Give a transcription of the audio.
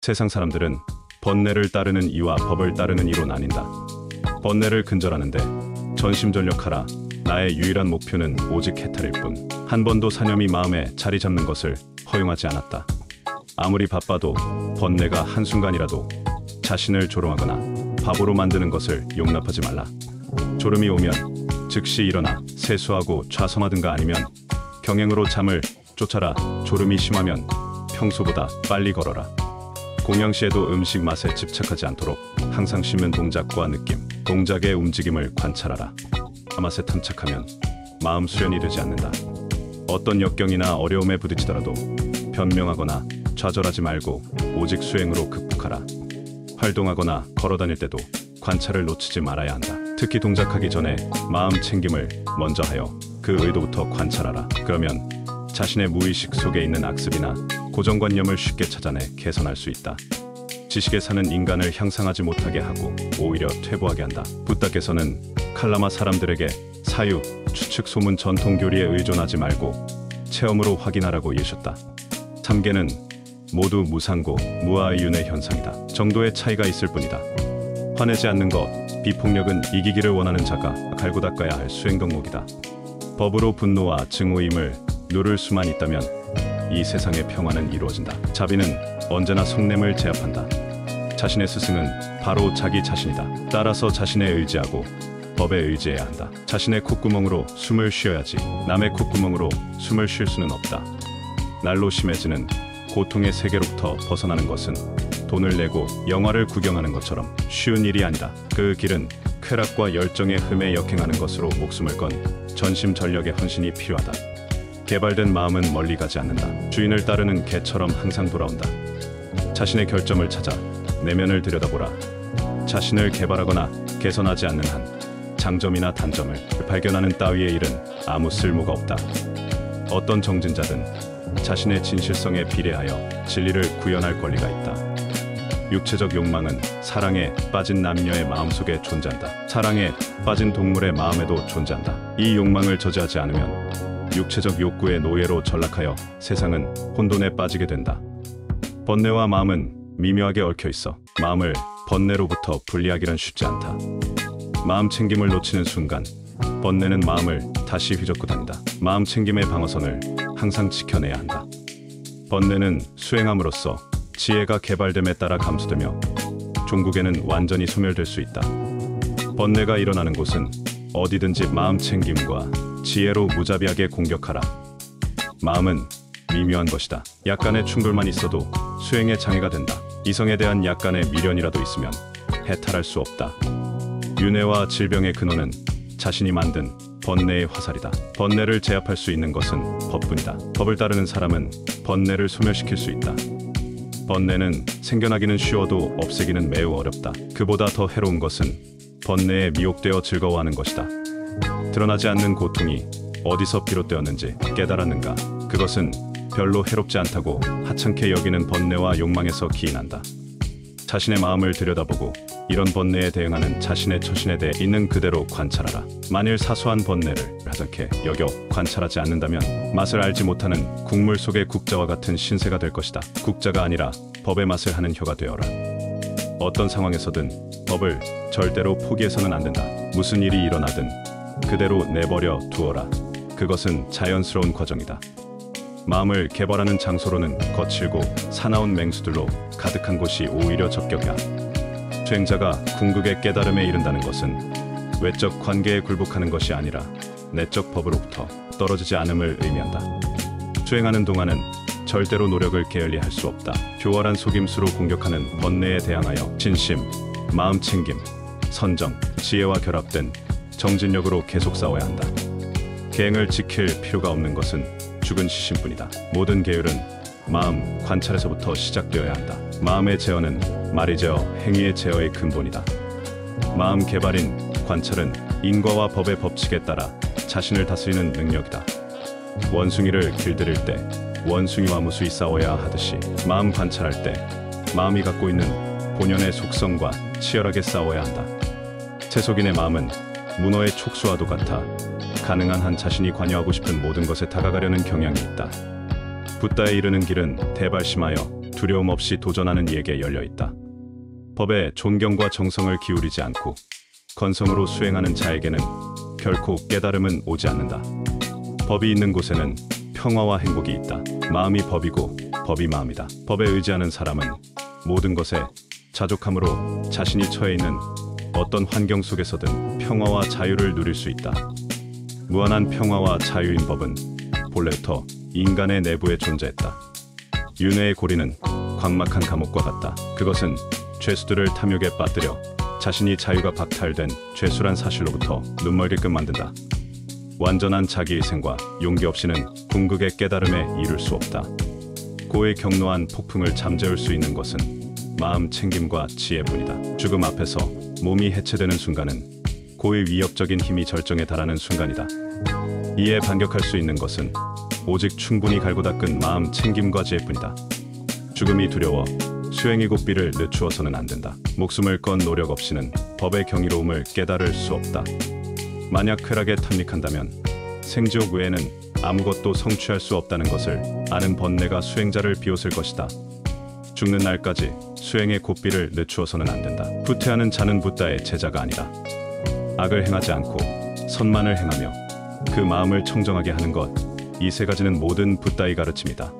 세상 사람들은 번뇌를 따르는 이와 법을 따르는 이로 나뉜다. 번뇌를 근절하는데 전심전력하라. 나의 유일한 목표는 오직 해탈일 뿐. 한 번도 사념이 마음에 자리 잡는 것을 허용하지 않았다. 아무리 바빠도 번뇌가 한순간이라도 자신을 조롱하거나 바보로 만드는 것을 용납하지 말라. 졸음이 오면 즉시 일어나 세수하고 좌성하든가 아니면 경행으로 잠을 쫓아라. 졸음이 심하면 평소보다 빨리 걸어라. 공양시에도 음식 맛에 집착하지 않도록 항상 씹는 동작과 느낌, 동작의 움직임을 관찰하라. 맛에 탐착하면 마음 수련이 되지 않는다. 어떤 역경이나 어려움에 부딪히더라도 변명하거나 좌절하지 말고 오직 수행으로 극복하라. 활동하거나 걸어다닐 때도 관찰을 놓치지 말아야 한다. 특히 동작하기 전에 마음 챙김을 먼저 하여 그 의도부터 관찰하라. 그러면 자신의 무의식 속에 있는 악습이나 고정관념을 쉽게 찾아내 개선할 수 있다. 지식에 사는 인간을 향상하지 못하게 하고 오히려 퇴보하게 한다. 부다께서는 칼라마 사람들에게 사유, 추측, 소문, 전통 교리에 의존하지 말고 체험으로 확인하라고 이르셨다. 삼계는 모두 무상고, 무아의윤의 현상이다. 정도의 차이가 있을 뿐이다. 화내지 않는 것, 비폭력은 이기기를 원하는 자가 갈고 닦아야 할 수행 덕목이다. 법으로 분노와 증오임을 누를 수만 있다면 이 세상의 평화는 이루어진다. 자비는 언제나 속냄을 제압한다. 자신의 스승은 바로 자기 자신이다. 따라서 자신에 의지하고 법에 의지해야 한다. 자신의 콧구멍으로 숨을 쉬어야지 남의 콧구멍으로 숨을 쉴 수는 없다. 날로 심해지는 고통의 세계로부터 벗어나는 것은 돈을 내고 영화를 구경하는 것처럼 쉬운 일이 아니다. 그 길은 쾌락과 열정의 흠에 역행하는 것으로 목숨을 건 전심전력의 헌신이 필요하다. 개발된 마음은 멀리 가지 않는다. 주인을 따르는 개처럼 항상 돌아온다. 자신의 결점을 찾아 내면을 들여다보라. 자신을 개발하거나 개선하지 않는 한 장점이나 단점을 발견하는 따위의 일은 아무 쓸모가 없다. 어떤 정진자든 자신의 진실성에 비례하여 진리를 구현할 권리가 있다. 육체적 욕망은 사랑에 빠진 남녀의 마음속에 존재한다. 사랑에 빠진 동물의 마음에도 존재한다. 이 욕망을 저지하지 않으면 육체적 욕구의 노예로 전락하여 세상은 혼돈에 빠지게 된다. 번뇌와 마음은 미묘하게 얽혀 있어 마음을 번뇌로부터 분리하기는 쉽지 않다. 마음 챙김을 놓치는 순간 번뇌는 마음을 다시 휘젓고 다닌다. 마음 챙김의 방어선을 항상 지켜내야 한다. 번뇌는 수행함으로써 지혜가 개발됨에 따라 감소되며 종국에는 완전히 소멸될 수 있다. 번뇌가 일어나는 곳은 어디든지 마음 챙김과 지혜로 무자비하게 공격하라. 마음은 미묘한 것이다. 약간의 충돌만 있어도 수행에 장애가 된다. 이성에 대한 약간의 미련이라도 있으면 해탈할 수 없다. 윤회와 질병의 근원은 자신이 만든 번뇌의 화살이다. 번뇌를 제압할 수 있는 것은 법뿐이다. 법을 따르는 사람은 번뇌를 소멸시킬 수 있다. 번뇌는 생겨나기는 쉬워도 없애기는 매우 어렵다. 그보다 더 해로운 것은 번뇌에 미혹되어 즐거워하는 것이다. 드러나지 않는 고통이 어디서 비롯되었는지 깨달았는가? 그것은 별로 해롭지 않다고 하찮게 여기는 번뇌와 욕망에서 기인한다. 자신의 마음을 들여다보고 이런 번뇌에 대응하는 자신의 처신에 대해 있는 그대로 관찰하라. 만일 사소한 번뇌를 하찮게 여겨 관찰하지 않는다면 맛을 알지 못하는 국물 속의 국자와 같은 신세가 될 것이다. 국자가 아니라 법의 맛을 하는 혀가 되어라. 어떤 상황에서든 법을 절대로 포기해서는 안 된다. 무슨 일이 일어나든 그대로 내버려 두어라. 그것은 자연스러운 과정이다. 마음을 개발하는 장소로는 거칠고 사나운 맹수들로 가득한 곳이 오히려 적격이야. 수행자가 궁극의 깨달음에 이른다는 것은 외적 관계에 굴복하는 것이 아니라 내적 법으로부터 떨어지지 않음을 의미한다. 수행하는 동안은 절대로 노력을 게을리할 수 없다. 교활한 속임수로 공격하는 번뇌에 대항하여 진심, 마음 챙김, 선정, 지혜와 결합된 정진력으로 계속 싸워야 한다. 계행을 지킬 필요가 없는 것은 죽은 시신뿐이다. 모든 계율은 마음 관찰에서부터 시작되어야 한다. 마음의 제어는 말이 제어, 행위의 제어의 근본이다. 마음 개발인 관찰은 인과와 법의 법칙에 따라 자신을 다스리는 능력이다. 원숭이를 길들일 때 원숭이와 무수히 싸워야 하듯이 마음 관찰할 때 마음이 갖고 있는 본연의 속성과 치열하게 싸워야 한다. 세속인의 마음은 문어의 촉수와도 같아 가능한 한 자신이 관여하고 싶은 모든 것에 다가가려는 경향이 있다. 붓다에 이르는 길은 대발심하여 두려움 없이 도전하는 이에게 열려 있다. 법에 존경과 정성을 기울이지 않고 건성으로 수행하는 자에게는 결코 깨달음은 오지 않는다. 법이 있는 곳에는 평화와 행복이 있다. 마음이 법이고 법이 마음이다. 법에 의지하는 사람은 모든 것에 자족함으로 자신이 처해 있는 어떤 환경 속에서든 평화와 자유를 누릴 수 있다. 무한한 평화와 자유인 법은 본래부터 인간의 내부에 존재했다. 윤회의 고리는 광막한 감옥과 같다. 그것은 죄수들을 탐욕에 빠뜨려 자신이 자유가 박탈된 죄수란 사실로부터 눈멀게끔 만든다. 완전한 자기희생과 용기 없이는 궁극의 깨달음에 이룰 수 없다. 고의 경로한 폭풍을 잠재울 수 있는 것은 마음 챙김과 지혜뿐이다. 죽음 앞에서 몸이 해체되는 순간은 고의 위협적인 힘이 절정에 달하는 순간이다. 이에 반격할 수 있는 것은 오직 충분히 갈고 닦은 마음 챙김과 지혜뿐이다. 죽음이 두려워 수행의 고삐를 늦추어서는 안 된다. 목숨을 건 노력 없이는 법의 경이로움을 깨달을 수 없다. 만약 쾌락에 탐닉한다면 생지옥 외에는 아무것도 성취할 수 없다는 것을 아는 번뇌가 수행자를 비웃을 것이다. 죽는 날까지 수행의 고삐를 늦추어서는 안 된다. 후퇴하는 자는 붓다의 제자가 아니라 악을 행하지 않고 선만을 행하며 그 마음을 청정하게 하는 것, 이 세 가지는 모든 붓다의 가르침이다.